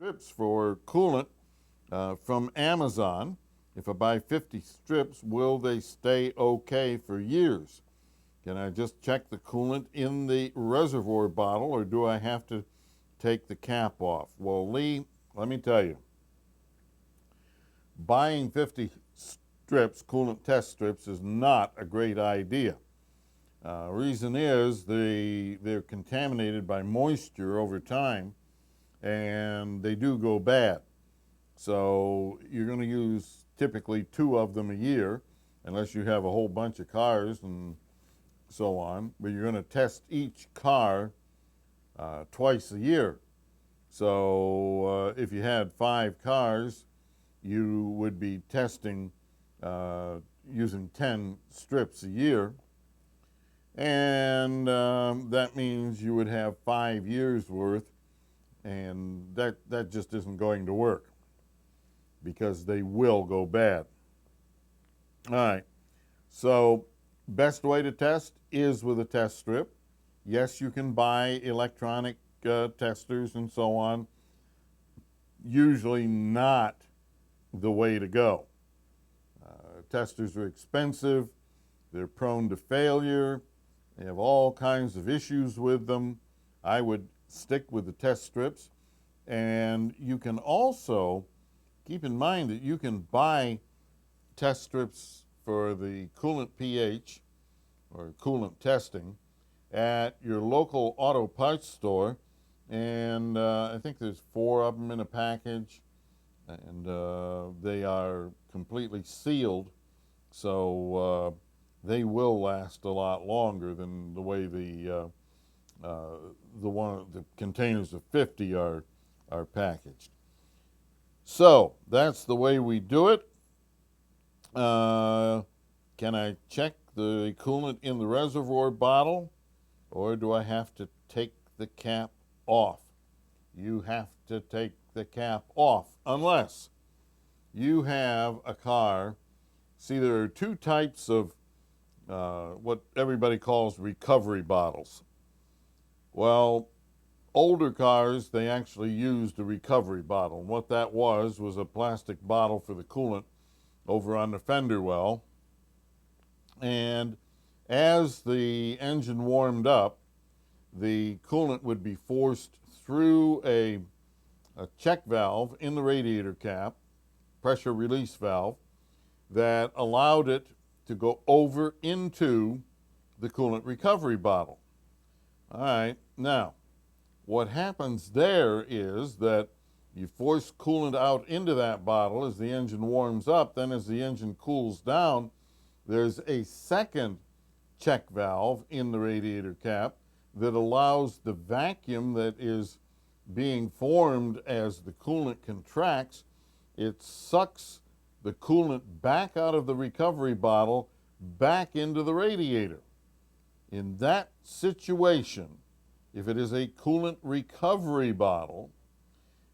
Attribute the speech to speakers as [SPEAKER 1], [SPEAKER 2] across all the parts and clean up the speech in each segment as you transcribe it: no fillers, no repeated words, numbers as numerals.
[SPEAKER 1] strips for coolant from Amazon. If I buy 50 strips, will they stay okay for years? Can I just check the coolant in the reservoir bottle, or do I have to take the cap off? Well, Lee, let me tell you, buying 50 strips, coolant test strips, is not a great idea. Reason is they're contaminated by moisture over time, and they do go bad. So you're going to use typically 2 of them a year, unless you have a whole bunch of cars and so on. But you're going to test each car twice a year. So if you had 5 cars, you would be testing using 10 strips a year. And that means you would have 5 years worth, and that just isn't going to work because they will go bad. All right, so best way to test is with a test strip. Yes, you can buy electronic testers and so on. Usually not the way to go. Testers are expensive. They're prone to failure. They have all kinds of issues with them. I would stick with the test strips. And you can also keep in mind that you can buy test strips for the coolant pH or coolant testing at your local auto parts store. And I think there's 4 of them in a package. And they are completely sealed. So they will last a lot longer than the way the containers of 50 are packaged. So that's the way we do it. Can I check the coolant in the reservoir bottle, or do I have to take the cap off? You have to take the cap off unless you have a car. See, there are 2 types of what everybody calls recovery bottles. Well, older cars, they actually used a recovery bottle. And what that was a plastic bottle for the coolant over on the fender well. And as the engine warmed up, the coolant would be forced through a check valve in the radiator cap, pressure release valve, that allowed it to go over into the coolant recovery bottle. All right, now, what happens there is that you force coolant out into that bottle as the engine warms up. Then as the engine cools down, there's a second check valve in the radiator cap that allows the vacuum that is being formed as the coolant contracts. It sucks the coolant back out of the recovery bottle back into the radiator. In that situation, if it is a coolant recovery bottle,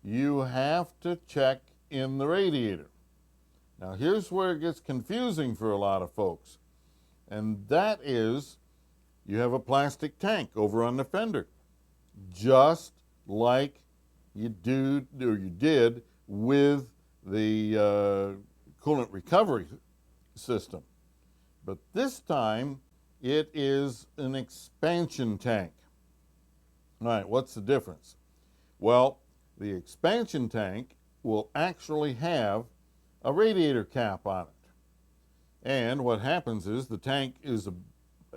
[SPEAKER 1] you have to check in the radiator. Now here's where it gets confusing for a lot of folks, and that is you have a plastic tank over on the fender, just like you did with the coolant recovery system. But this time it is an expansion tank. All right, what's the difference? Well, the expansion tank will actually have a radiator cap on it. And what happens is the tank is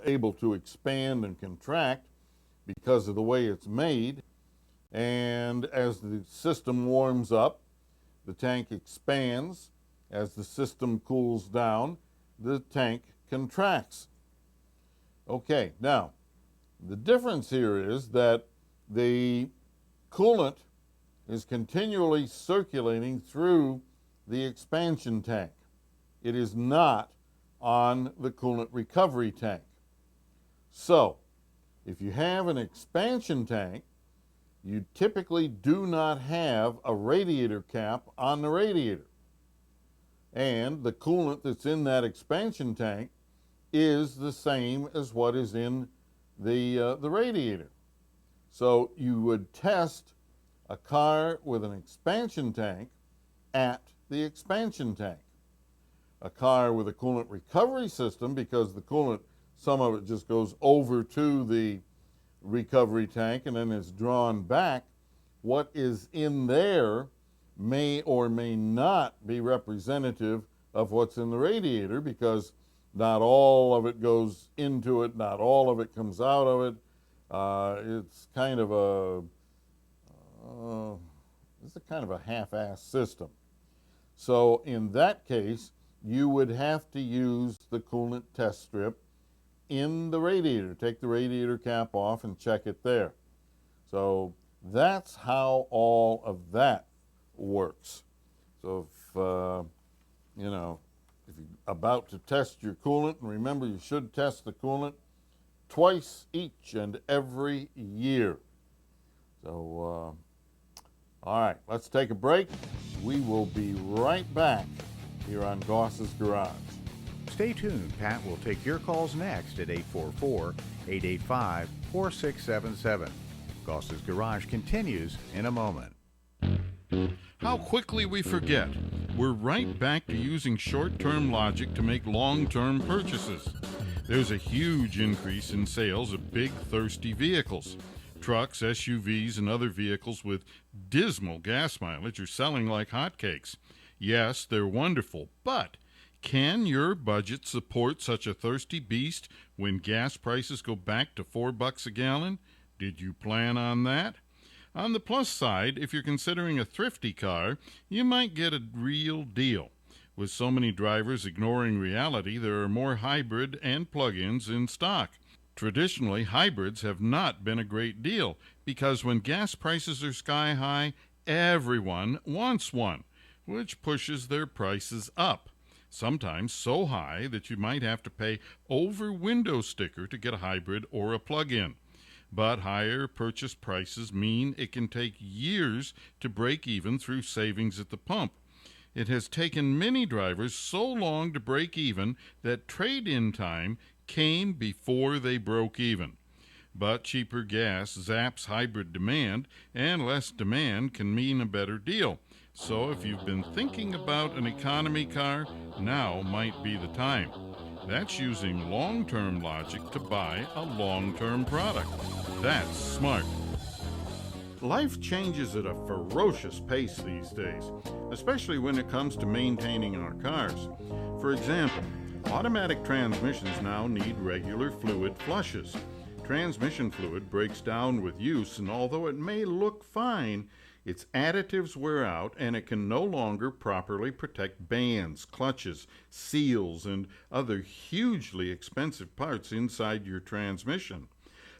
[SPEAKER 1] able to expand and contract because of the way it's made. And as the system warms up, the tank expands. As the system cools down, the tank contracts. Okay, now, the difference here is that the coolant is continually circulating through the expansion tank. It is not on the coolant recovery tank. So, if you have an expansion tank, you typically do not have a radiator cap on the radiator. And the coolant that's in that expansion tank is the same as what is in the radiator. So you would test a car with an expansion tank at the expansion tank. A car with a coolant recovery system, because the coolant, some of it just goes over to the recovery tank and then is drawn back. What is in there may or may not be representative of what's in the radiator, because not all of it goes into it, not all of it comes out of it. It's kind of a half-assed system. So in that case, you would have to use the coolant test strip in the radiator. Take the radiator cap off and check it there. So that's how all of that works. So if if you're about to test your coolant, and remember, you should test the coolant twice each and every year. So all right, let's take a break. We will be right back here on Goss's Garage.
[SPEAKER 2] Stay tuned. Pat will take your calls next at 844-885-4677. Goss's Garage continues in a moment.
[SPEAKER 3] How quickly we forget. We're right back to using short-term logic to make long-term purchases. There's a huge increase in sales of big, thirsty vehicles. Trucks, SUVs, and other vehicles with dismal gas mileage are selling like hotcakes. Yes, they're wonderful, but can your budget support such a thirsty beast when gas prices go back to $4 a gallon? Did you plan on that? On the plus side, if you're considering a thrifty car, you might get a real deal. With so many drivers ignoring reality, there are more hybrid and plug-ins in stock. Traditionally, hybrids have not been a great deal because when gas prices are sky high, everyone wants one, which pushes their prices up, sometimes so high that you might have to pay over window sticker to get a hybrid or a plug-in. But higher purchase prices mean it can take years to break even through savings at the pump. It has taken many drivers so long to break even that trade-in time came before they broke even. But cheaper gas zaps hybrid demand, and less demand can mean a better deal. So if you've been thinking about an economy car, now might be the time. That's using long-term logic to buy a long-term product. That's smart. Life changes at a ferocious pace these days, especially when it comes to maintaining our cars. For example, automatic transmissions now need regular fluid flushes. Transmission fluid breaks down with use, and although it may look fine, its additives wear out and it can no longer properly protect bands, clutches, seals, and other hugely expensive parts inside your transmission.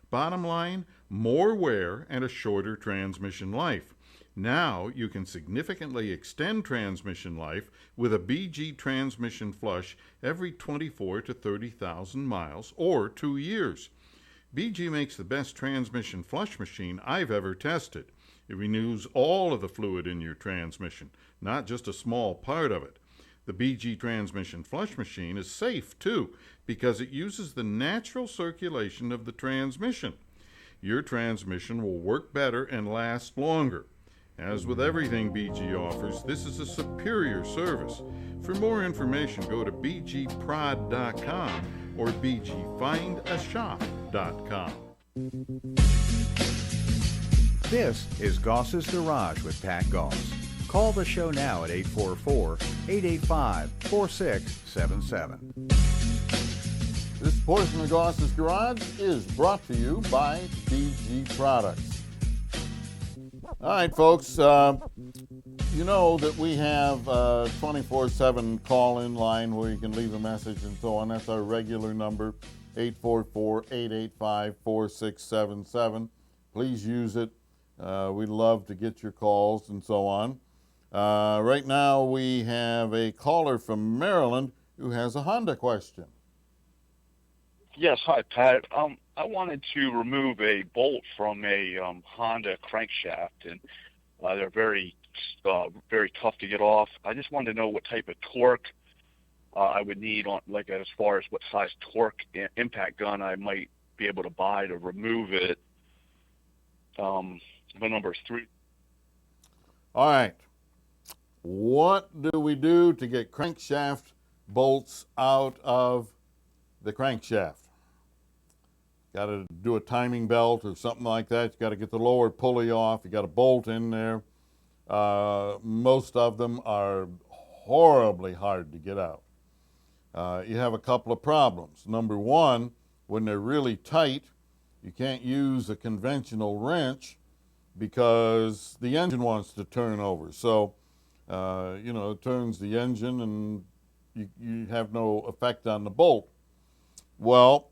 [SPEAKER 3] Bottom line, more wear and a shorter transmission life. Now you can significantly extend transmission life with a BG transmission flush every 24 to 30,000 miles or 2 years. BG makes the best transmission flush machine I've ever tested. It renews all of the fluid in your transmission, not just a small part of it. The BG transmission flush machine is safe, too, because it uses the natural circulation of the transmission. Your transmission will work better and last longer. As with everything BG offers, this is a superior service. For more information, go to bgprod.com or bgfindashop.com.
[SPEAKER 2] This is Goss's Garage with Pat Goss. Call the show now at 844-885-4677.
[SPEAKER 1] This portion of Goss's Garage is brought to you by BG Products. All right, folks, you know that we have a 24/7 call-in line where you can leave a message and so on. That's our regular number, 844-885-4677. Please use it. We'd love to get your calls and so on. Right now we have a caller from Maryland who has a Honda question.
[SPEAKER 4] Yes, hi, Pat. I wanted to remove a bolt from a Honda crankshaft, and they're very tough to get off. I just wanted to know what type of torque I would need on, like, as far as what size torque impact gun I might be able to buy to remove it. My number is
[SPEAKER 1] All right. What do we do to get crankshaft bolts out of the crankshaft? Got to do a timing belt or something like that. You got to get the lower pulley off. You got a bolt in there. Most of them are horribly hard to get out. You have a couple of problems. Number one, when they're really tight, you can't use a conventional wrench because the engine wants to turn over. So, it turns the engine and you have no effect on the bolt. Well,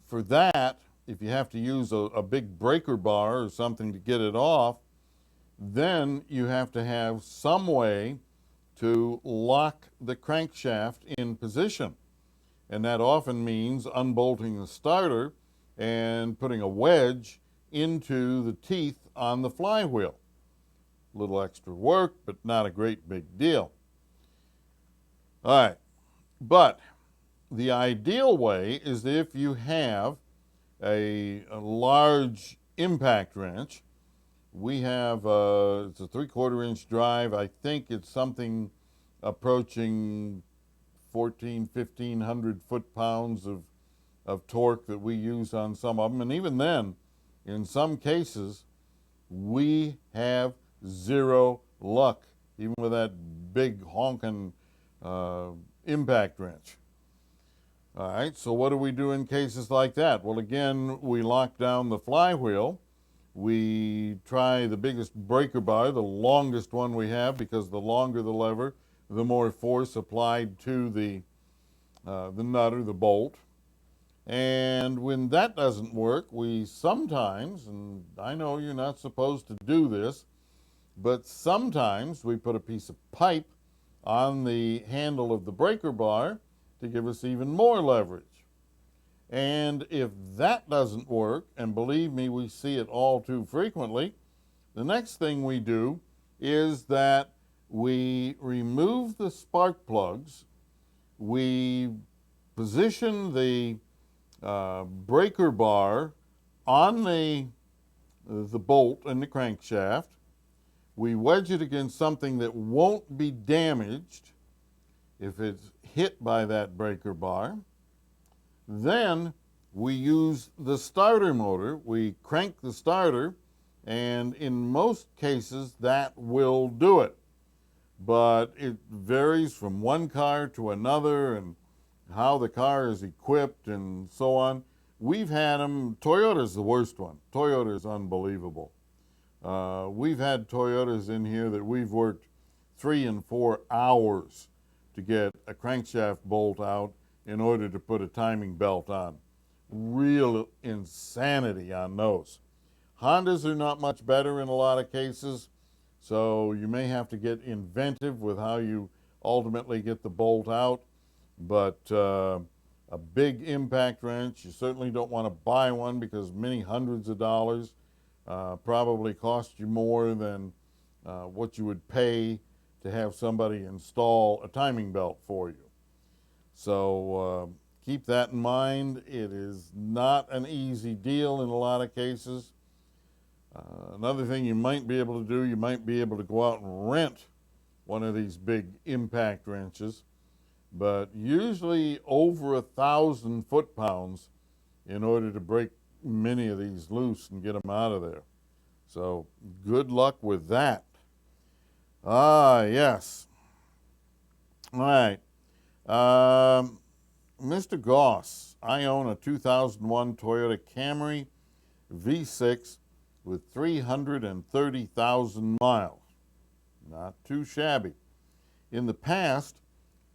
[SPEAKER 1] for that, if you have to use a big breaker bar or something to get it off, then you have to have some way to lock the crankshaft in position. And that often means unbolting the starter and putting a wedge into the teeth on the flywheel. A little extra work, but not a great big deal. All right, but the ideal way is if you have a large impact wrench. We have, it's a 3/4 inch drive. I think it's something approaching 1,500 foot-pounds of torque that we use on some of them. And even then, in some cases, we have zero luck, even with that big honking impact wrench. All right, so what do we do in cases like that? Well, again, we lock down the flywheel. We try the biggest breaker bar, the longest one we have, because the longer the lever, the more force applied to the nut or the bolt. And when that doesn't work, we sometimes, and I know you're not supposed to do this, but sometimes we put a piece of pipe on the handle of the breaker bar to give us even more leverage. And if that doesn't work, and believe me, we see it all too frequently, the next thing we do is that we remove the spark plugs, we position the breaker bar on the bolt and the crankshaft, we wedge it against something that won't be damaged if it's hit by that breaker bar. Then we use the starter motor. We crank the starter, and in most cases that will do it. But it varies from one car to another and how the car is equipped and so on. We've had them, Toyota's the worst one. Toyota is unbelievable. We've had Toyotas in here that we've worked 3 and 4 hours to get a crankshaft bolt out in order to put a timing belt on. Real insanity on those. Hondas are not much better in a lot of cases, so you may have to get inventive with how you ultimately get the bolt out. But a big impact wrench, you certainly don't want to buy one because many hundreds of dollars probably cost you more than what you would pay to have somebody install a timing belt for you. So keep that in mind. It is not an easy deal in a lot of cases. Another thing you might be able to do, you might be able to go out and rent one of these big impact wrenches, but usually over 1,000 foot-pounds in order to break many of these loose and get them out of there. So good luck with that. Yes. All right. Mr. Goss, I own a 2001 Toyota Camry V6 with 330,000 miles. Not too shabby. In the past,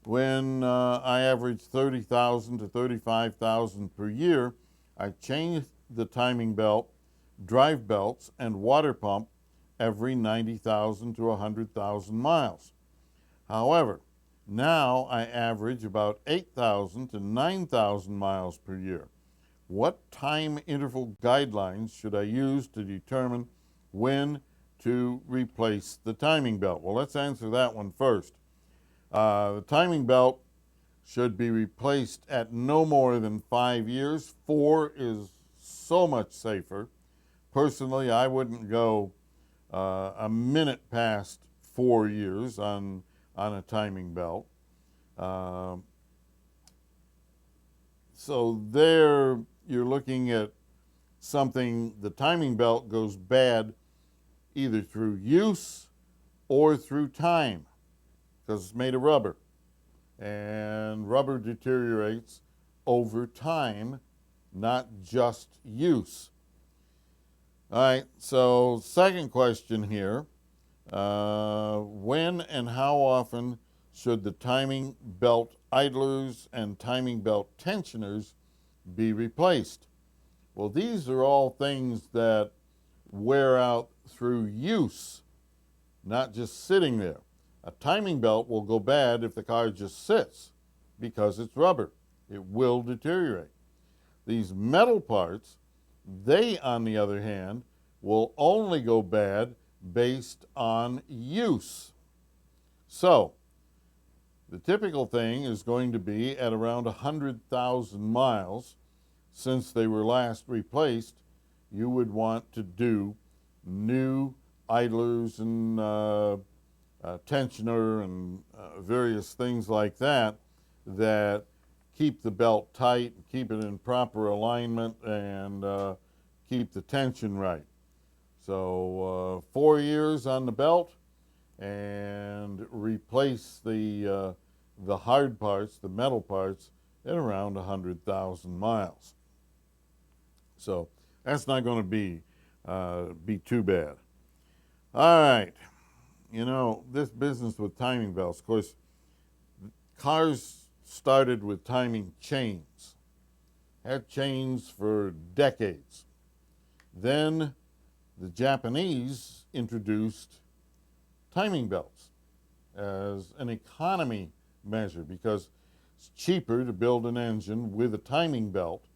[SPEAKER 1] when I averaged 30,000 to 35,000 per year, I changed the timing belt, drive belts, and water pump every 90,000 to 100,000 miles. However, now I average about 8,000 to 9,000 miles per year. What time interval guidelines should I use to determine when to replace the timing belt? Well, let's answer that one first. The timing belt should be replaced at no more than 5 years. 4 is so much safer. Personally, I wouldn't go a minute past 4 years on a timing belt. So there you're looking at something, the timing belt goes bad either through use or through time, because it's made of rubber. And rubber deteriorates over time, not just use. All right, so second question here. When and how often should the timing belt idlers and timing belt tensioners be replaced? Well, these are all things that wear out through use, not just sitting there. A timing belt will go bad if the car just sits because it's rubber. It will deteriorate. These metal parts, they, on the other hand, will only go bad based on use. So, the typical thing is going to be at around 100,000 miles. Since they were last replaced, you would want to do new idlers and tensioner and various things like that that keep the belt tight, keep it in proper alignment, and keep the tension right. So 4 years on the belt, and replace the hard parts, the metal parts, at around 100,000 miles. So that's not going to be too bad. All right, you know, this business with timing belts, of course, cars started with timing chains, had chains for decades. Then the Japanese introduced timing belts as an economy measure because it's cheaper to build an engine with a timing belt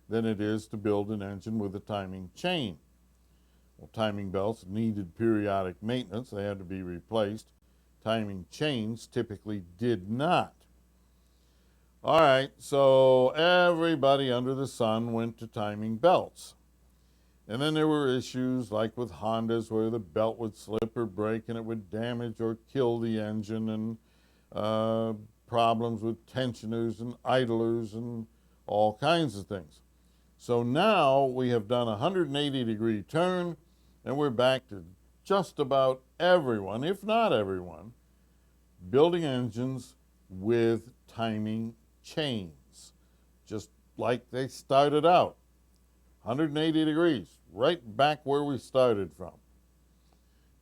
[SPEAKER 1] than it is to build an engine with a timing chain. Well, timing belts needed periodic maintenance. They had to be replaced. Timing chains typically did not. All right, so everybody under the sun went to timing belts. And then there were issues like with Hondas where the belt would slip or break and it would damage or kill the engine, and problems with tensioners and idlers and all kinds of things. So now we have done a 180-degree turn, and we're back to just about everyone, if not everyone, building engines with timing chains, just like they started out. 180 degrees, right back where we started from.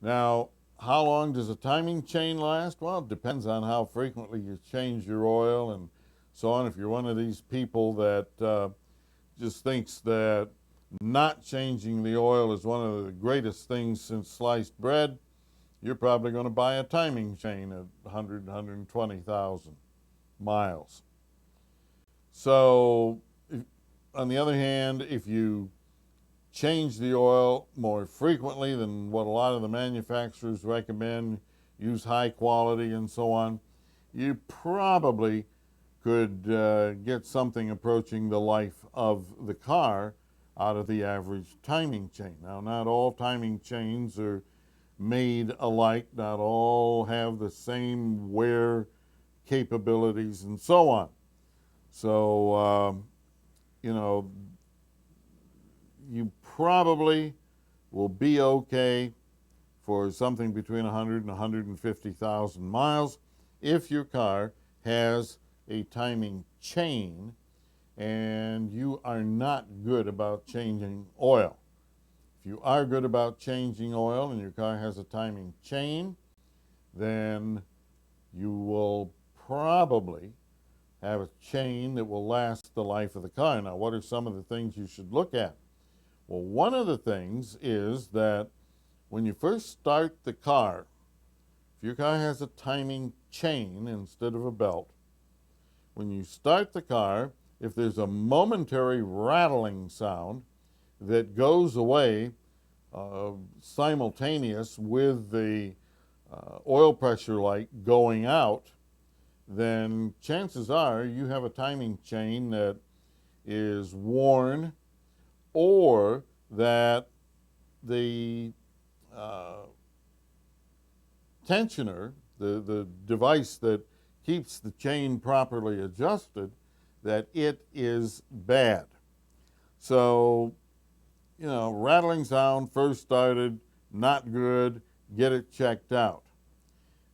[SPEAKER 1] Now, how long does a timing chain last? Well, it depends on how frequently you change your oil and so on. If you're one of these people that just thinks that not changing the oil is one of the greatest things since sliced bread, you're probably going to buy a timing chain at 100, 120,000 miles. So, on the other hand, if you change the oil more frequently than what a lot of the manufacturers recommend, use high quality and so on, you probably could get something approaching the life of the car out of the average timing chain. Now, not all timing chains are made alike, not all have the same wear capabilities and so on. So, you know, you probably will be okay for something between 100 and 150,000 miles if your car has a timing chain and you are not good about changing oil. If you are good about changing oil and your car has a timing chain, then you will probably have a chain that will last the life of the car. Now, what are some of the things you should look at? Well, one of the things is that when you first start the car, if your car has a timing chain instead of a belt, when you start the car, if there's a momentary rattling sound that goes away simultaneous with the oil pressure light going out, then chances are you have a timing chain that is worn, or that the tensioner, the device that keeps the chain properly adjusted, that it is bad. So, rattling sound, first started, not good, get it checked out.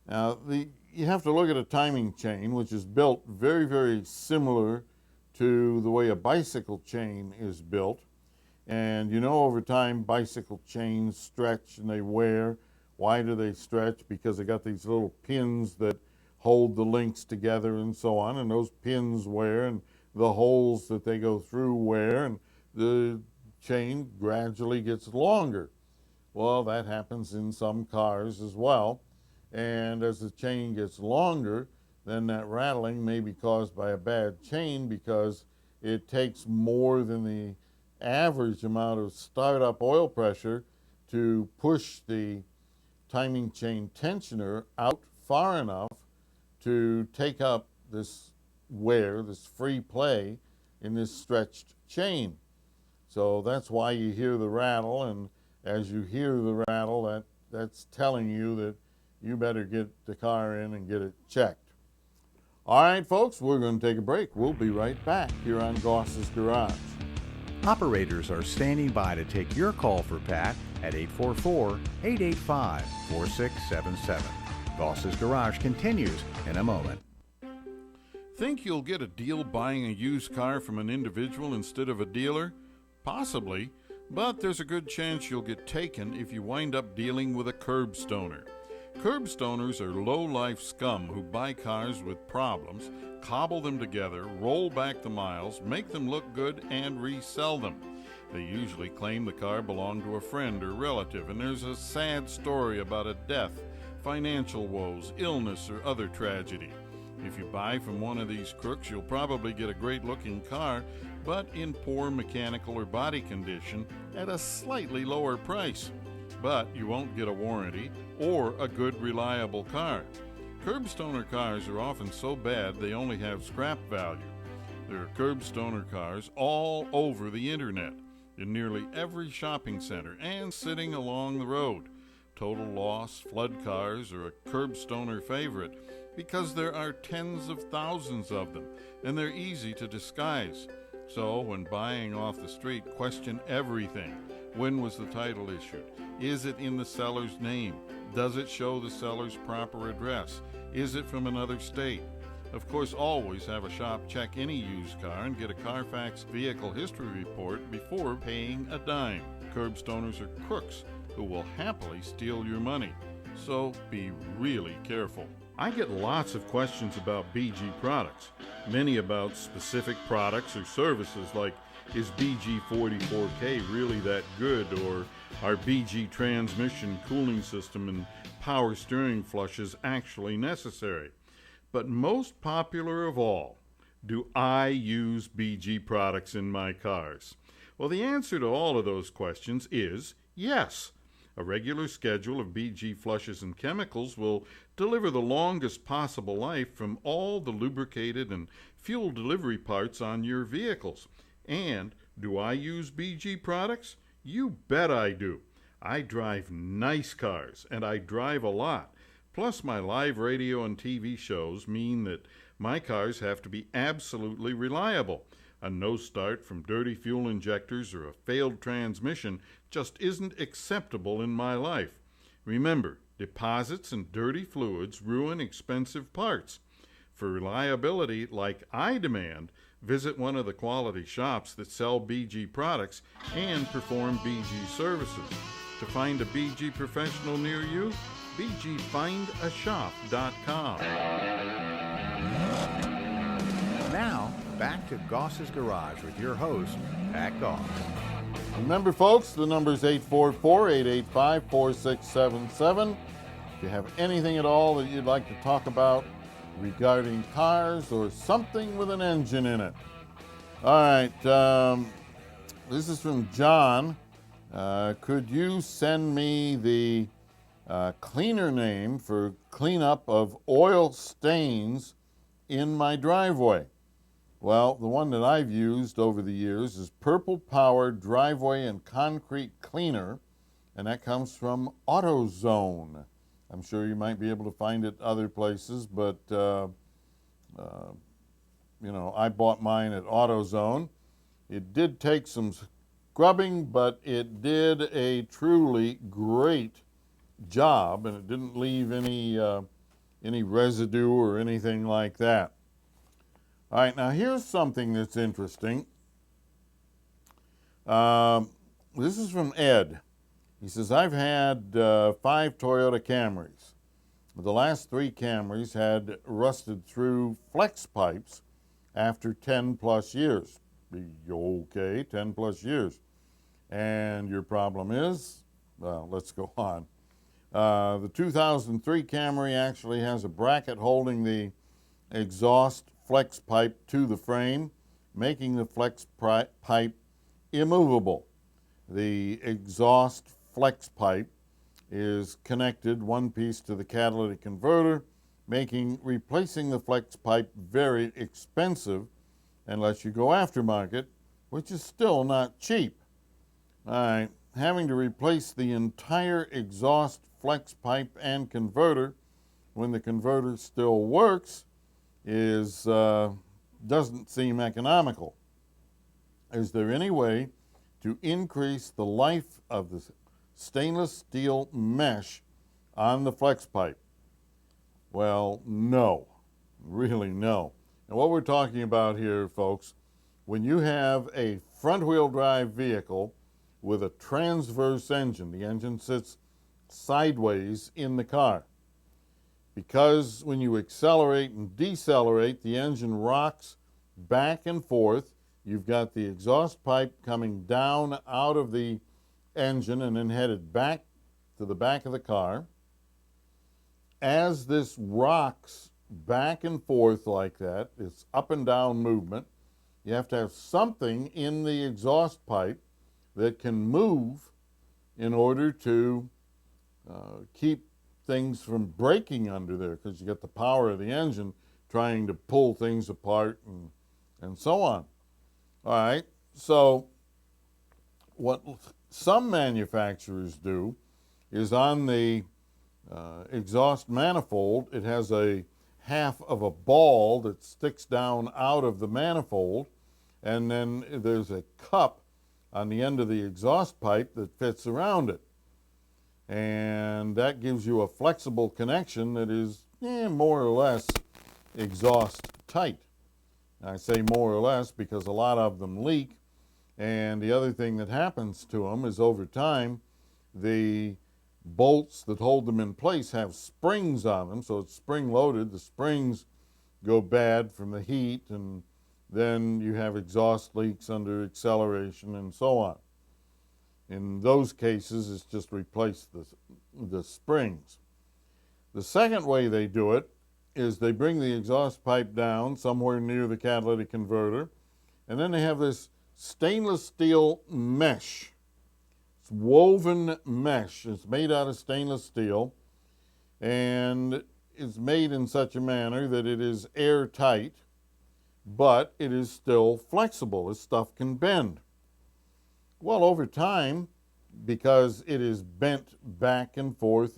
[SPEAKER 1] Now, you have to look at a timing chain, which is built very, very similar to the way a bicycle chain is built. And over time, bicycle chains stretch and they wear. Why do they stretch? Because they got these little pins that hold the links together and so on, and those pins wear, and the holes that they go through wear, and the chain gradually gets longer. Well, that happens in some cars as well. And as the chain gets longer, then that rattling may be caused by a bad chain because it takes more than the average amount of startup oil pressure to push the timing chain tensioner out far enough to take up this wear, this free play in this stretched chain. So that's why you hear the rattle, and as you hear the rattle, that's telling you that you better get the car in and get it checked. All right, folks, we're going to take a break. We'll be right back here on Goss's Garage.
[SPEAKER 2] Operators are standing by to take your call for Pat at 844-885-4677. Goss's Garage continues in a moment.
[SPEAKER 3] Think you'll get a deal buying a used car from an individual instead of a dealer? Possibly, but there's a good chance you'll get taken if you wind up dealing with a curbstoner. Curbstoners are low-life scum who buy cars with problems, cobble them together, roll back the miles, make them look good, and resell them. They usually claim the car belonged to a friend or relative, and there's a sad story about a death, financial woes, illness, or other tragedy. If you buy from one of these crooks, you'll probably get a great-looking car, but in poor mechanical or body condition at a slightly lower price. But you won't get a warranty or a good, reliable car. Curbstoner cars are often so bad they only have scrap value. There are curbstoner cars all over the internet, in nearly every shopping center and sitting along the road. Total loss, flood cars are a curbstoner favorite because there are tens of thousands of them, and they're easy to disguise. So when buying off the street, question everything. When was the title issued? Is it in the seller's name? Does it show the seller's proper address? Is it from another state? Of course, always have a shop check any used car and get a Carfax vehicle history report before paying a dime. Curbstoners are crooks who will happily steal your money, so be really careful. I get lots of questions about BG products, many about specific products or services like, is BG 44K really that good, or are BG transmission, cooling system, and power steering flushes actually necessary? But most popular of all, do I use BG products in my cars? Well, the answer to all of those questions is yes. A regular schedule of BG flushes and chemicals will deliver the longest possible life from all the lubricated and fuel delivery parts on your vehicles. And do I use BG products? You bet I do. I drive nice cars, and I drive a lot. Plus, my live radio and TV shows mean that my cars have to be absolutely reliable. A no start from dirty fuel injectors or a failed transmission just isn't acceptable in my life. Remember, deposits and dirty fluids ruin expensive parts. For reliability like I demand, visit one of the quality shops that sell BG products and perform BG services. To find a BG professional near you, bgfindashop.com.
[SPEAKER 2] Now, back to Goss's Garage with your host, Pat Goss.
[SPEAKER 1] Remember, folks, the number is 844-885-4677. If you have anything at all that you'd like to talk about regarding cars or something with an engine in it. All right, this is from John. Could you send me the cleaner name for cleanup of oil stains in my driveway? Well, the one that I've used over the years is Purple Power Driveway and Concrete Cleaner, and that comes from AutoZone. I'm sure you might be able to find it other places, but you know, I bought mine at AutoZone. It did take some scrubbing, but it did a truly great job, and it didn't leave any residue or anything like that. All right, now here's something that's interesting. This is from Ed. He says, I've had 5 Toyota Camrys. The last 3 Camrys had rusted through flex pipes after 10 plus years. Okay, 10 plus years. And your problem is, well, let's go on. The 2003 Camry actually has a bracket holding the exhaust flex pipe to the frame, making the flex pipe immovable. The exhaust flex pipe is connected one piece to the catalytic converter, making replacing the flex pipe very expensive unless you go aftermarket, which is still not cheap. All right, having to replace the entire exhaust flex pipe and converter when the converter still works is doesn't seem economical. Is there any way to increase the life of the stainless steel mesh on the flex pipe? Well, no, really no. And what we're talking about here, folks, when you have a front-wheel drive vehicle with a transverse engine, the engine sits sideways in the car. Because when you accelerate and decelerate, the engine rocks back and forth. You've got the exhaust pipe coming down out of the engine and then headed back to the back of the car. As this rocks back and forth like that, it's up and down movement, you have to have something in the exhaust pipe that can move in order to keep things from breaking under there, because you get the power of the engine trying to pull things apart and so on. All right, so what some manufacturers do is on the exhaust manifold, it has a half of a ball that sticks down out of the manifold, and then there's a cup on the end of the exhaust pipe that fits around it. And that gives you a flexible connection that is more or less exhaust tight. I say more or less because a lot of them leak, and the other thing that happens to them is over time the bolts that hold them in place have springs on them, so it's spring loaded. The springs go bad from the heat, and then you have exhaust leaks under acceleration and so on. In those cases, it's just replace the springs. The second way they do it is they bring the exhaust pipe down somewhere near the catalytic converter, and then they have this stainless steel mesh. It's woven mesh. It's made out of stainless steel, and it's made in such a manner that it is airtight, but it is still flexible. This stuff can bend. Well, over time, because it is bent back and forth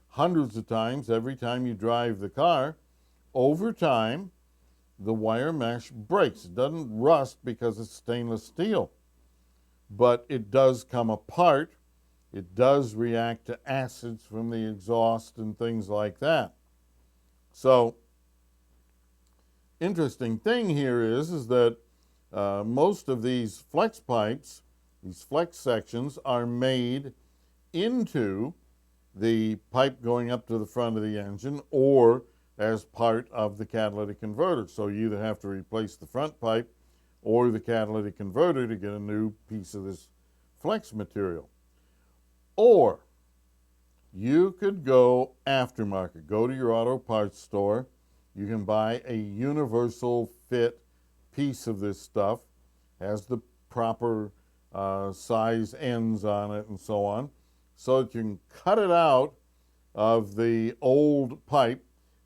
[SPEAKER 1] hundreds of times every time you drive the car, over time, the wire mesh breaks. It doesn't rust because it's stainless steel, but it does come apart. It does react to acids from the exhaust and things like that. So, interesting thing here is that most of these flex pipes, these flex sections, are made into the pipe going up to the front of the engine or as part of the catalytic converter. So you either have to replace the front pipe or the catalytic converter to get a new piece of this flex material. Or you could go aftermarket. Go to your auto parts store. You can buy a universal fit piece of this stuff, has the proper size ends on it and so on, so that you can cut it out of the old pipe,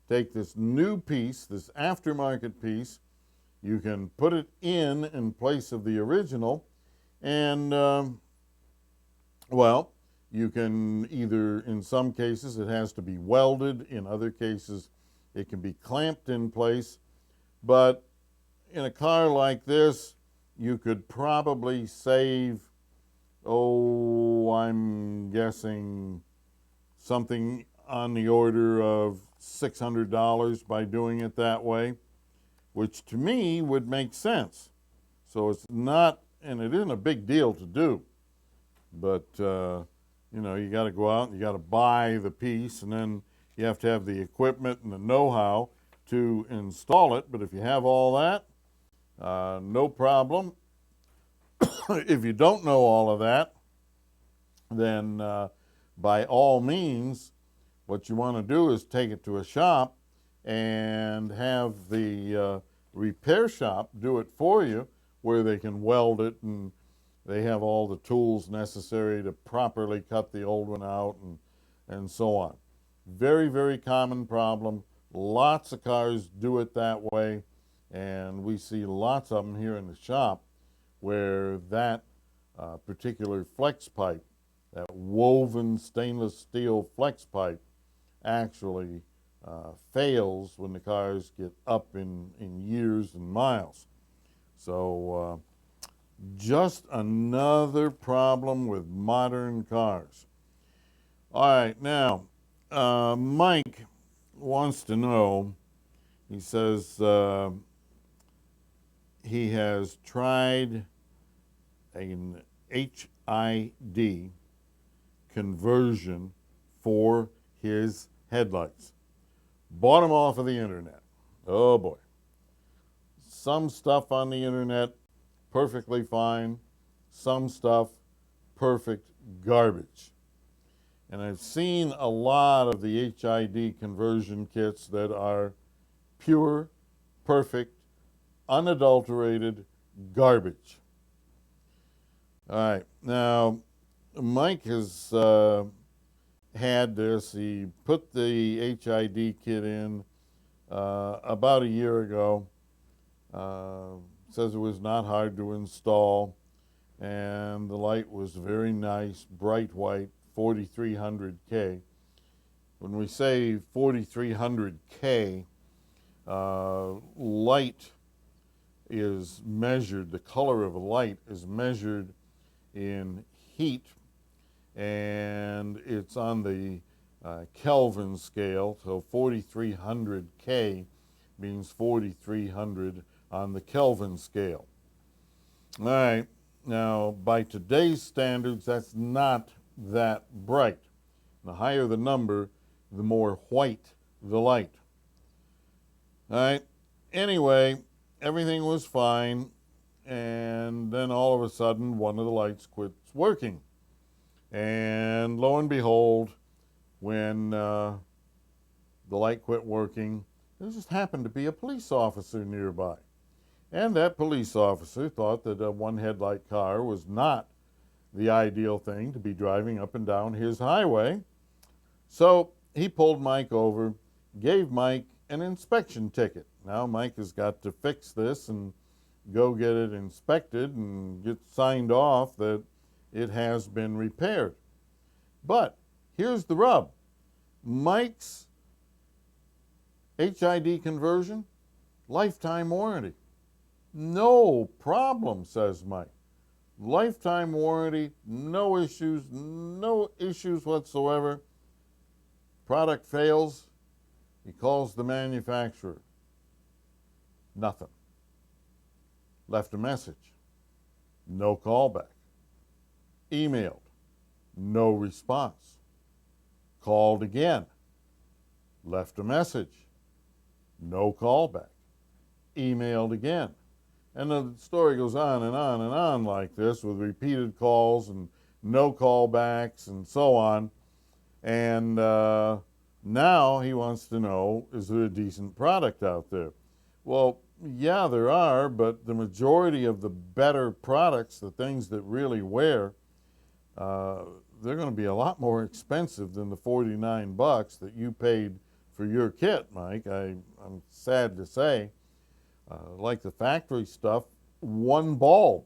[SPEAKER 1] take this new piece, this aftermarket piece, you can put it in place of the original, and Well, you can either, in some cases, it has to be welded. In other cases, it can be clamped in place. But in a car like this, you could probably save, I'm guessing something on the order of $600 by doing it that way, which to me would make sense. So it's not, and it isn't a big deal to do, but you got to go out and you got to buy the piece, and then you have to have the equipment and the know-how to install it. But if you have all that, no problem. If you don't know all of that, then by all means, what you want to do is take it to a shop and have the repair shop do it for you, where they can weld it and they have all the tools necessary to properly cut the old one out and so on. Very, very common problem. Lots of cars do it that way, and we see lots of them here in the shop where that particular flex pipe, that woven stainless steel flex pipe, actually fails when the cars get up in years and miles. So just another problem with modern cars. All right, now Mike wants to know, he says he has tried an HID conversion for his headlights. Bought them off of the internet. Oh boy. Some stuff on the internet, perfectly fine. Some stuff, perfect garbage. And I've seen a lot of the HID conversion kits that are pure, perfect, unadulterated garbage. All right, now Mike has had this. He put the HID kit in about a year ago. Says it was not hard to install, and the light was very nice, bright white, 4300K. When we say 4300K, light is measured, the color of a light is measured in heat, and it's on the Kelvin scale. So 4300K means 4300 on the Kelvin scale. All right, now by today's standards, that's not that bright. The higher the number, the more white the light. All right, anyway, everything was fine, and then all of a sudden one of the lights quits working. And lo and behold, when the light quit working, there just happened to be a police officer nearby. And that police officer thought that a one headlight car was not the ideal thing to be driving up and down his highway. So he pulled Mike over, gave Mike an inspection ticket. Now Mike has got to fix this and go get it inspected and get signed off that it has been repaired. But here's the rub. Mike's HID conversion, lifetime warranty. No problem, says Mike. Lifetime warranty, no issues whatsoever. Product fails, he calls the manufacturer. Nothing. Left a message. No callback. Emailed. No response. Called again. Left a message. No callback. Emailed again. And the story goes on and on and on like this, with repeated calls and no callbacks and so on. And now he wants to know, is there a decent product out there? Well, yeah, there are, but the majority of the better products, the things that really wear, they're going to be a lot more expensive than the $49 that you paid for your kit, Mike. I'm sad to say. Like the factory stuff, one bulb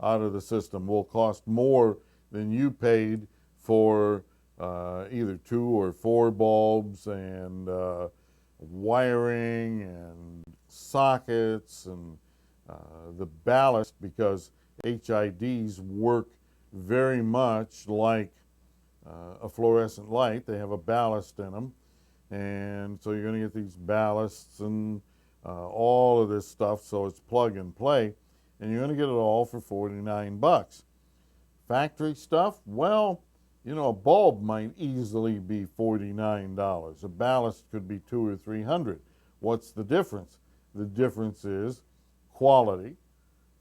[SPEAKER 1] out of the system will cost more than you paid for either 2 or 4 bulbs and wiring and sockets and the ballast, because HIDs work very much like a fluorescent light. They have a ballast in them, and so you're going to get these ballasts and all of this stuff, so it's plug and play, and you're going to get it all for 49 bucks. Factory stuff, well, you know, a bulb might easily be $49. A ballast could be $200 or $300. What's the difference? The difference is quality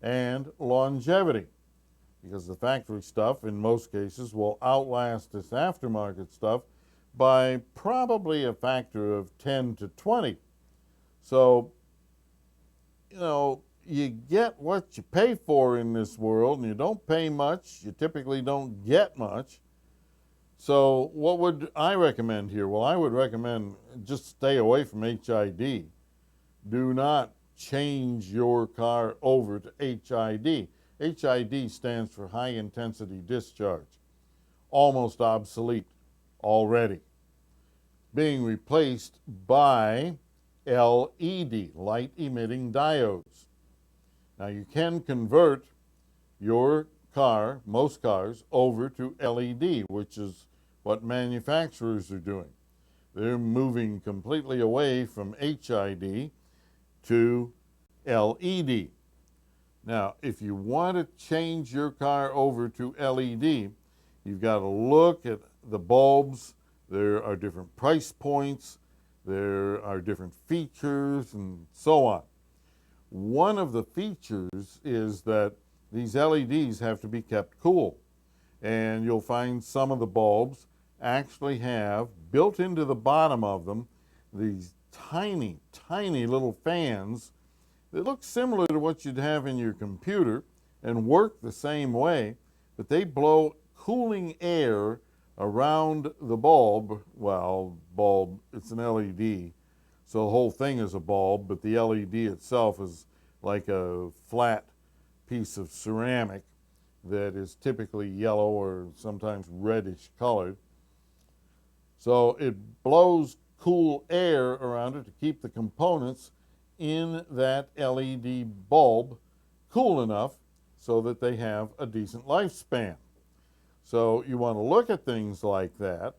[SPEAKER 1] and longevity, because the factory stuff in most cases will outlast this aftermarket stuff by probably a factor of 10 to 20. So, you know, you get what you pay for in this world, and you don't pay much, you typically don't get much. So what would I recommend here? Well, I would recommend just stay away from HID. Do not change your car over to HID. HID stands for high intensity discharge. Almost obsolete already. Being replaced by LED, light emitting diodes. Now you can convert your car, most cars, over to LED, which is what manufacturers are doing. They're moving completely away from HID to LED. Now, if you want to change your car over to LED, you've got to look at the bulbs. There are different price points. There are different features and so on. One of the features is that these LEDs have to be kept cool. And you'll find some of the bulbs actually have, built into the bottom of them, these tiny, tiny little fans that look similar to what you'd have in your computer and work the same way, but they blow cooling air around the bulb. Well, bulb, it's an LED, so the whole thing is a bulb, but the LED itself is like a flat piece of ceramic that is typically yellow or sometimes reddish colored. So it blows cool air around it to keep the components in that LED bulb cool enough so that they have a decent lifespan. So you want to look at things like that,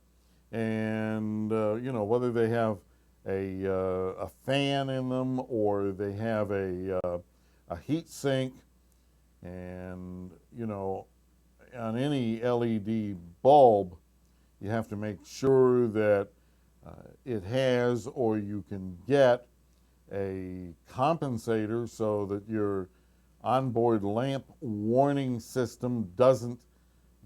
[SPEAKER 1] and you know, whether they have a fan in them or they have a heat sink. And you know, on any LED bulb, you have to make sure that it has, or you can get, a compensator so that your onboard lamp warning system doesn't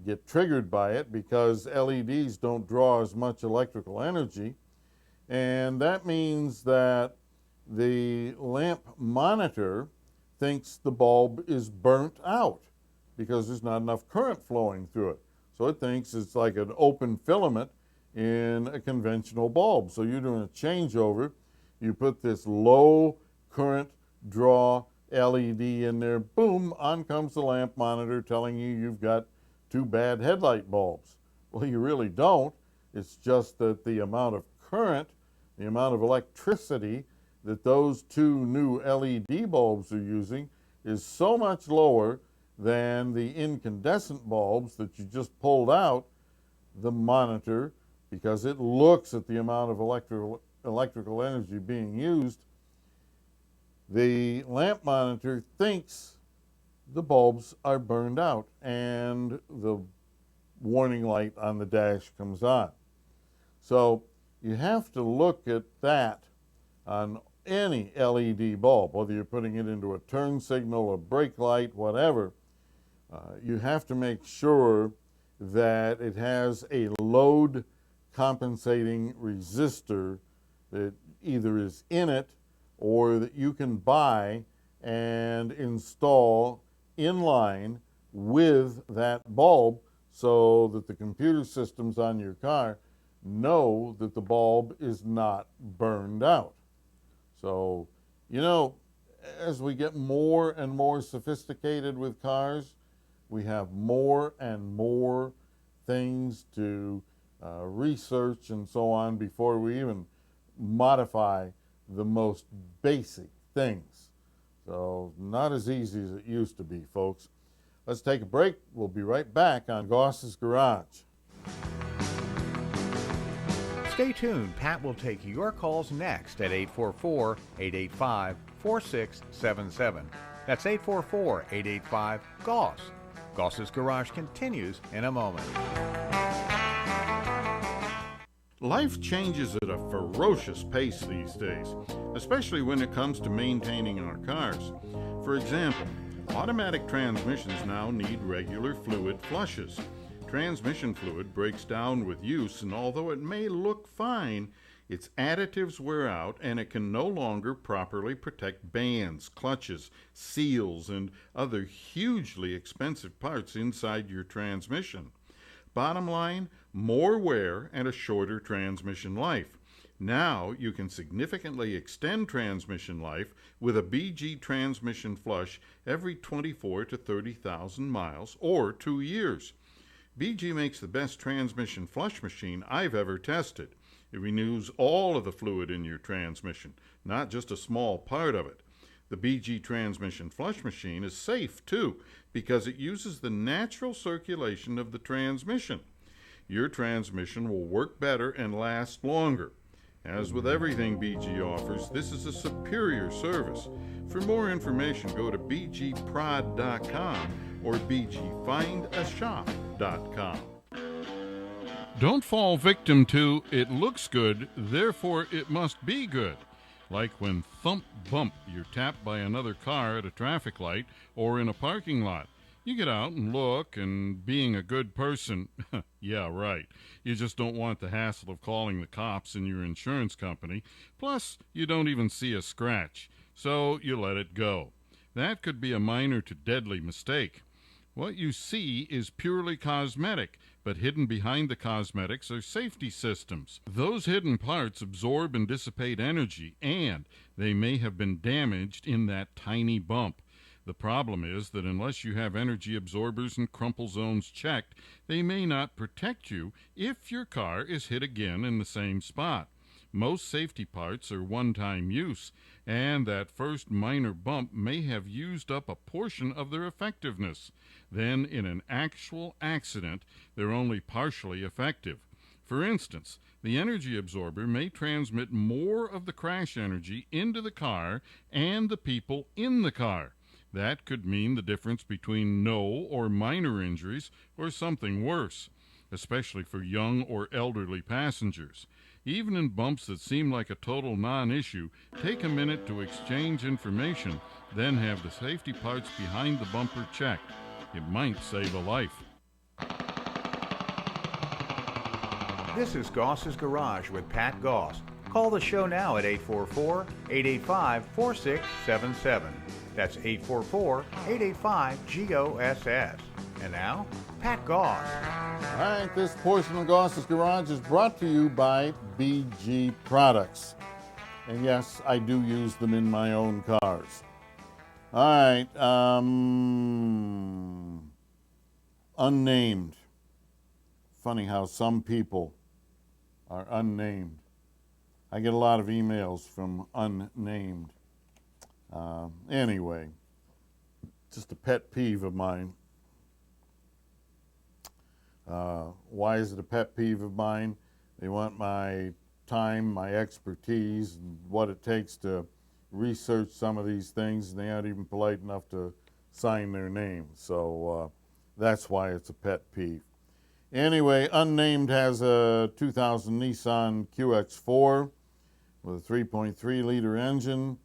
[SPEAKER 1] get triggered by it, because LEDs don't draw as much electrical energy. And that means that the lamp monitor thinks the bulb is burnt out because there's not enough current flowing through it. So it thinks it's like an open filament in a conventional bulb. So you're doing a changeover, you put this low current draw LED in there, boom, on comes the lamp monitor telling you you've got 2 bad headlight bulbs. Well, you really don't. It's just that the amount of current, the amount of electricity that those 2 new LED bulbs are using is so much lower than the incandescent bulbs that you just pulled out. The monitor, because it looks at the amount of electrical energy being used, the lamp monitor thinks the bulbs are burned out, and the warning light on the dash comes on. So you have to look at that on any LED bulb, whether you're putting it into a turn signal, a brake light, whatever. You have to make sure that it has a load compensating resistor that either is in it or that you can buy and install in line with that bulb, so that the computer systems on your car know that the bulb is not burned out. So, you know, as we get more and more sophisticated with cars, we have more and more things to research and so on before we even modify the most basic things. So not as easy as it used to be, folks. Let's take a break. We'll be right back on Goss's Garage.
[SPEAKER 2] Stay tuned. Pat will take your calls next at 844-885-4677. That's 844-885-GOSS. Goss's Garage continues in a moment.
[SPEAKER 3] Life changes at a ferocious pace these days, especially when it comes to maintaining our cars. For example, automatic transmissions now need regular fluid flushes. Transmission fluid breaks down with use, and although it may look fine, its additives wear out and it can no longer properly protect bands, clutches, seals, and other hugely expensive parts inside your transmission. Bottom line, more wear and a shorter transmission life. Now you can significantly extend transmission life with a BG transmission flush every 24 to 30,000 miles or 2 years. BG makes the best transmission flush machine I've ever tested. It renews all of the fluid in your transmission, not just a small part of it. The BG transmission flush machine is safe too, because it uses the natural circulation of the transmission. Your transmission will work better and last longer. As with everything BG offers, this is a superior service. For more information, go to bgprod.com or bgfindashop.com. Don't fall victim to "it looks good, therefore it must be good." Like when thump bump you're tapped by another car at a traffic light or in a parking lot. You get out and look, and being a good person, yeah, right. You just don't want the hassle of calling the cops and your insurance company. Plus, you don't even see a scratch, so you let it go. That could be a minor to deadly mistake. What you see is purely cosmetic, but hidden behind the cosmetics are safety systems. Those hidden parts absorb and dissipate energy, and they may have been damaged in that tiny bump. The problem is that unless you have energy absorbers and crumple zones checked, they may not protect you if your car is hit again in the same spot. Most safety parts are one-time use, and that first minor bump may have used up a portion of their effectiveness. Then, in an actual accident, they're only partially effective. For instance, the energy absorber may transmit more of the crash energy into the car and the people in the car. That could mean the difference between no or minor injuries or something worse, especially for young or elderly passengers. Even in bumps that seem like a total non-issue, take a minute to exchange information, then have the safety parts behind the bumper checked. It might save a life.
[SPEAKER 2] This is Goss's Garage with Pat Goss. Call the show now at 844-885-4677. That's 844-885-GOSS. And now, Pat Goss.
[SPEAKER 1] All right, this portion of Goss's Garage is brought to you by BG Products. And yes, I do use them in my own cars. All right, unnamed. Funny how some people are unnamed. I get a lot of emails from unnamed. Anyway, just a pet peeve of mine. Why is it a pet peeve of mine? They want my time, my expertise, and what it takes to research some of these things, and they aren't even polite enough to sign their name. So that's why it's a pet peeve. Anyway, Unnamed has a 2000 Nissan QX4 with a 3.3-liter engine,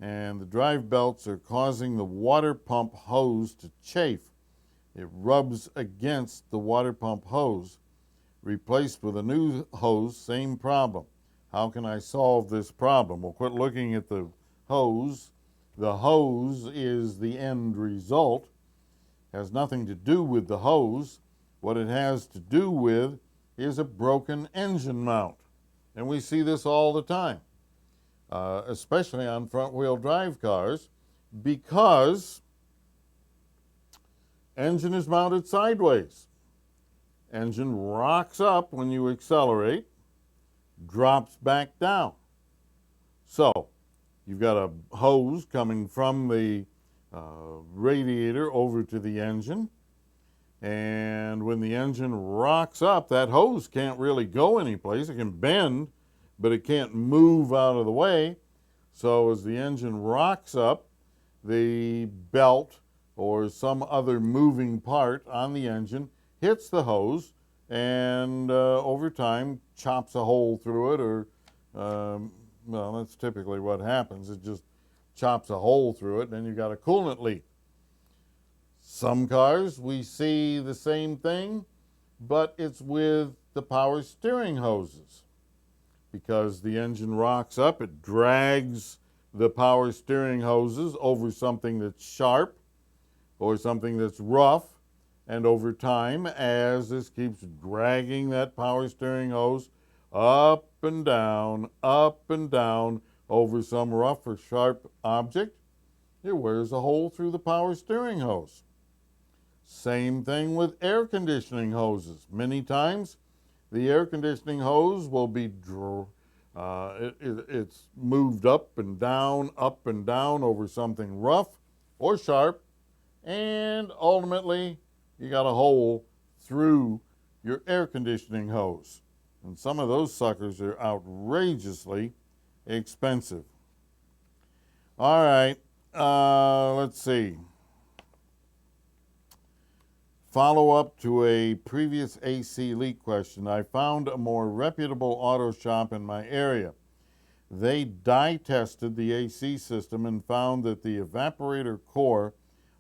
[SPEAKER 1] and the drive belts are causing the water pump hose to chafe. It rubs against the water pump hose. Replaced with a new hose, same problem. How can I solve this problem? Well, quit looking at the hose. The hose is the end result. Has nothing to do with the hose. What it has to do with is a broken engine mount. And we see this all the time, especially on front-wheel drive cars, because Engine is mounted sideways. Engine rocks up when you accelerate, drops back down. So you've got a hose coming from the radiator over to the engine. And when the engine rocks up, that hose can't really go anyplace. It can bend, but it can't move out of the way. So as the engine rocks up, the belt or some other moving part on the engine hits the hose and over time chops a hole through it, or well, that's typically what happens. It just chops a hole through it, and then you've got a coolant leak. Some cars, we see the same thing, but it's with the power steering hoses. Because the engine rocks up, it drags the power steering hoses over something that's sharp or something that's rough, and over time, as this keeps dragging that power steering hose up and down over some rough or sharp object, it wears a hole through the power steering hose. Same thing with air conditioning hoses. Many times, the air conditioning hose will be it's moved up and down over something rough or sharp, and ultimately you got a hole through your air conditioning hose. And some of those suckers are outrageously expensive. All right, let's see. Follow-up to a previous AC leak question. I found a more reputable auto shop in my area. They dye tested the AC system and found that the evaporator core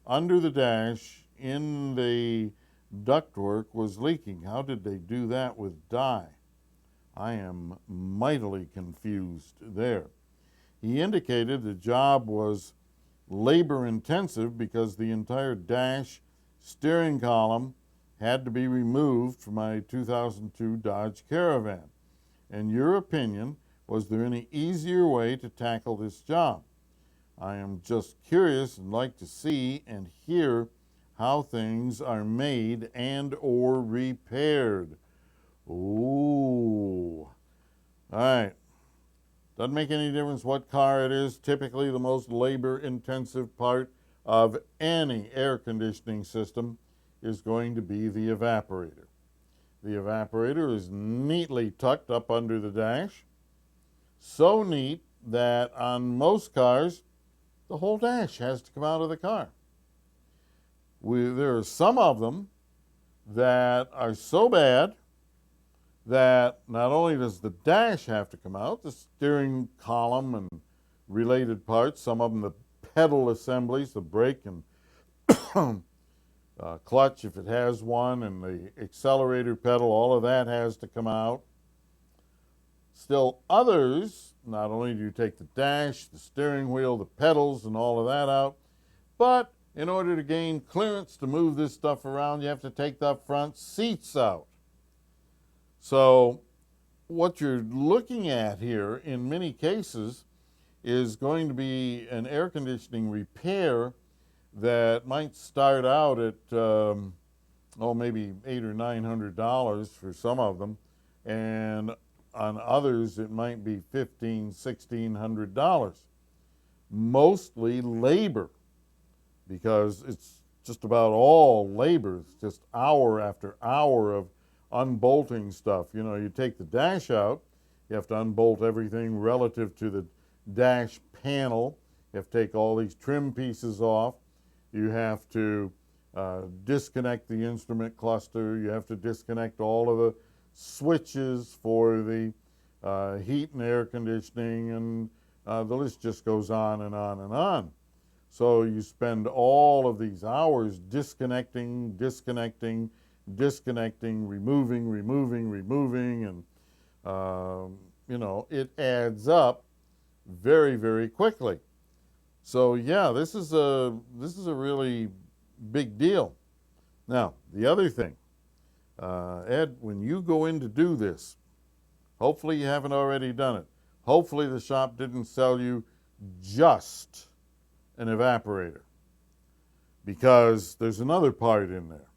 [SPEAKER 1] under the dash in the ductwork was leaking. How did they do that with dye? I am mightily confused there. He indicated the job was labor intensive because the entire dash steering column had to be removed from my 2002 Dodge Caravan. In your opinion, was there any easier way to tackle this job? I am just curious and like to see and hear how things are made and or repaired. Ooh. All right. Doesn't make any difference what car it is. Typically the most labor-intensive part of any air conditioning system is going to be the evaporator. The evaporator is neatly tucked up under the dash. So neat that on most cars, the whole dash has to come out of the car. There are some of them that are so bad that not only does the dash have to come out, the steering column and related parts, some of them the pedal assemblies, the brake and clutch if it has one, and the accelerator pedal, all of that has to come out. Still others, not only do you take the dash, the steering wheel, the pedals, and all of that out, but in order to gain clearance to move this stuff around, you have to take the front seats out. So what you're looking at here in many cases is going to be an air conditioning repair that might start out at maybe $800 or $900 for some of them, and on others it might be $1,500, $1,600. Mostly labor, because it's just about all labor. It's just hour after hour of unbolting stuff. You know, you take the dash out, you have to unbolt everything relative to the dash panel. You have to take all these trim pieces off. You have to disconnect the instrument cluster. You have to disconnect all of the switches for the heat and air conditioning, and the list just goes on and on and on. So you spend all of these hours disconnecting, removing, and you know, it adds up very, very quickly. So yeah, this is a really big deal. Now, the other thing, Ed, when you go in to do this, hopefully you haven't already done it. Hopefully the shop didn't sell you just an evaporator. because there's another part in there.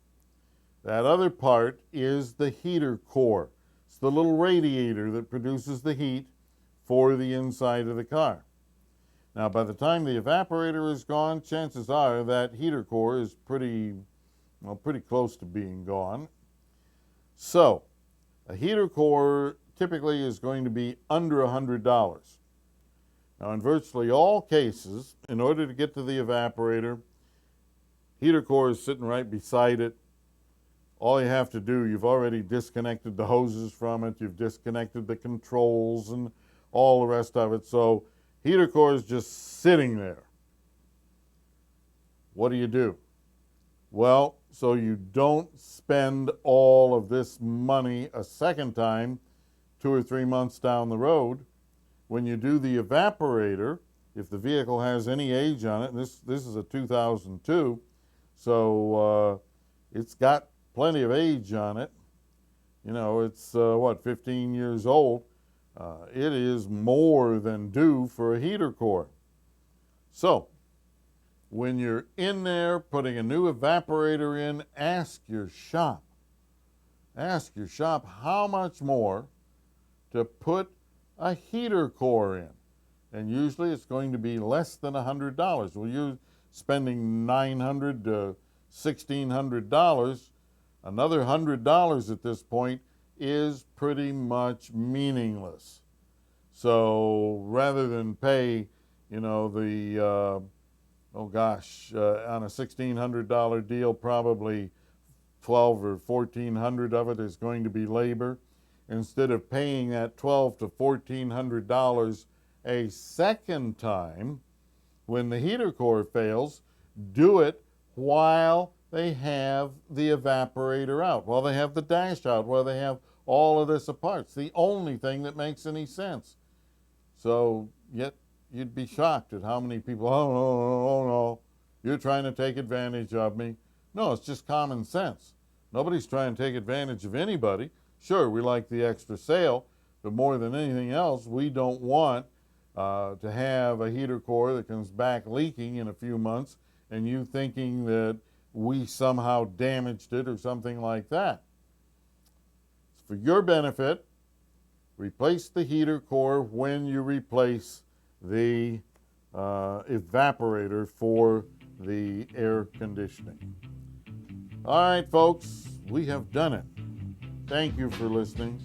[SPEAKER 1] That other part is the heater core. It's the little radiator that produces the heat for the inside of the car. Now, by the time the evaporator is gone, chances are that heater core is pretty close to being gone. So, a heater core typically is going to be under $100. Now, in virtually all cases, in order to get to the evaporator, heater core is sitting right beside it. All you have to do, you've already disconnected the hoses from it, you've disconnected the controls and all the rest of it. So heater core is just sitting there. What do? Well, so you don't spend all of this money a second time 2 or 3 months down the road. When you do the evaporator, if the vehicle has any age on it, and this is a 2002, so it's got plenty of age on it. You know, it's 15 years old. It is more than due for a heater core. So, when you're in there putting a new evaporator in, ask your shop how much more to put a heater core in. And usually it's going to be less than $100. Well, you're spending $900 to $1,600. Another $100 at this point is pretty much meaningless. So rather than pay, you know, the, on a $1,600 deal, probably $1,200 or $1,400 of it is going to be labor. Instead of paying that $1,200 to $1,400 a second time, when the heater core fails, do it while they have the evaporator out, while they have the dash out, while they have all of this apart. It's the only thing that makes any sense. So, yet you'd be shocked at how many people, oh no, you're trying to take advantage of me. No, it's just common sense. Nobody's trying to take advantage of anybody. Sure, we like the extra sale, but more than anything else, we don't want to have a heater core that comes back leaking in a few months and you thinking that we somehow damaged it or something like that. For your benefit, replace the heater core when you replace the evaporator for the air conditioning. All right, folks, we have done it. Thank you for listening.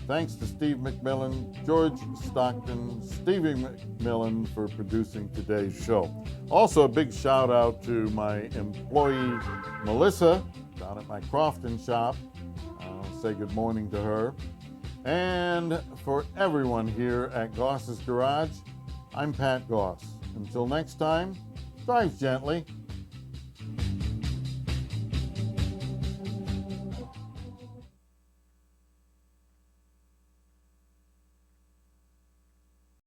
[SPEAKER 1] Thanks to Steve McMillan, George Stockton, Stevie McMillan for producing today's show. Also, a big shout out to my employee, Melissa, down at my Crofton shop. I'll say good morning to her. And for everyone here at Goss's Garage, I'm Pat Goss. Until next time, drive gently.